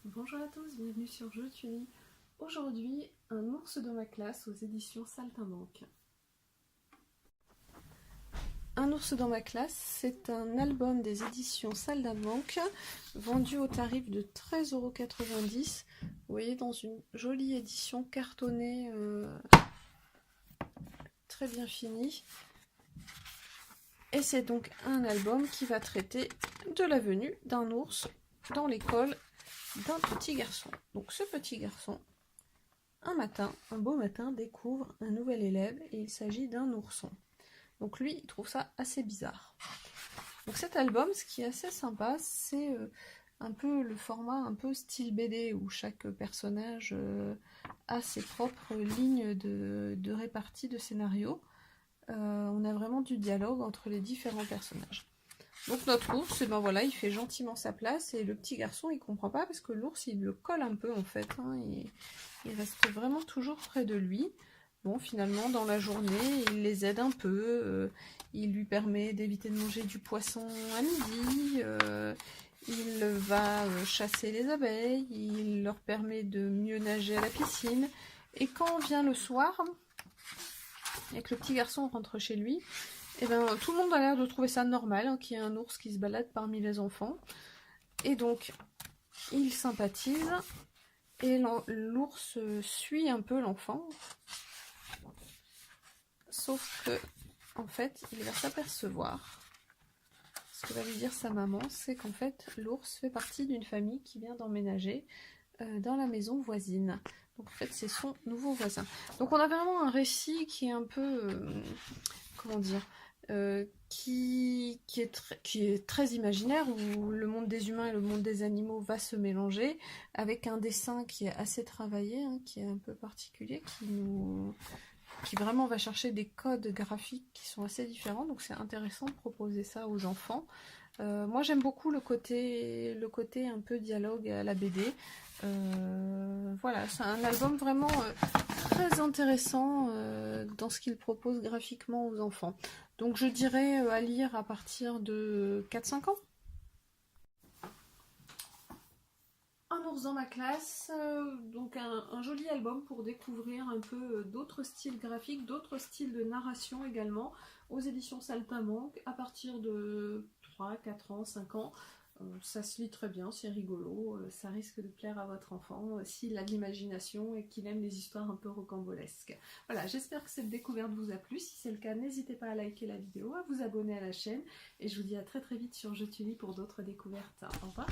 Bonjour à tous, bienvenue sur Je te lis. Aujourd'hui, un ours dans ma classe aux éditions Saltimbanque. Un ours dans ma classe, c'est un album des éditions Saltimbanque, vendu au tarif de 13,90 €. Vous voyez, dans une jolie édition cartonnée, très bien finie. Et c'est donc un album qui va traiter de la venue d'un ours dans l'école d'un petit garçon. Donc ce petit garçon, un matin, un beau matin, découvre un nouvel élève et il s'agit d'un ourson. Donc lui, il trouve ça assez bizarre. Donc cet album, ce qui est assez sympa, c'est un peu le format un peu style BD où chaque personnage a ses propres lignes de répartie de scénario. On a vraiment du dialogue entre les différents personnages. Donc notre ours, ben voilà, il fait gentiment sa place et le petit garçon il comprend pas parce que l'ours il le colle un peu en fait, hein, il reste vraiment toujours près de lui. Bon, finalement dans la journée il les aide un peu, il lui permet d'éviter de manger du poisson à midi, il va chasser les abeilles, il leur permet de mieux nager à la piscine. Et quand vient le soir et que le petit garçon rentre chez lui, et ben, tout le monde a l'air de trouver ça normal, hein, qu'il y ait un ours qui se balade parmi les enfants. Et donc, il sympathise, et l'ours suit un peu l'enfant. Sauf que, en fait, il va s'apercevoir, ce que va lui dire sa maman, c'est qu'en fait, l'ours fait partie d'une famille qui vient d'emménager dans la maison voisine. Donc, en fait, c'est son nouveau voisin. Donc, on a vraiment un récit qui est un peu... comment dire, qui est très imaginaire, où le monde des humains et le monde des animaux va se mélanger, avec un dessin qui est assez travaillé, hein, qui est un peu particulier, qui vraiment va chercher des codes graphiques qui sont assez différents, donc c'est intéressant de proposer ça aux enfants. Moi j'aime beaucoup le côté un peu dialogue à la BD. Voilà, c'est un album vraiment très intéressant dans ce qu'il propose graphiquement aux enfants. Donc je dirais à lire à partir de 4-5 ans. Un ours dans ma classe, donc un joli album pour découvrir un peu d'autres styles graphiques, d'autres styles de narration également, aux éditions Saltimbanque, à partir de 3, 4 ans, 5 ans. Ça se lit très bien, c'est rigolo, ça risque de plaire à votre enfant s'il a de l'imagination et qu'il aime les histoires un peu rocambolesques. Voilà, j'espère que cette découverte vous a plu. Si c'est le cas, n'hésitez pas à liker la vidéo, à vous abonner à la chaîne et je vous dis à très vite sur Je te lis pour d'autres découvertes. Au revoir.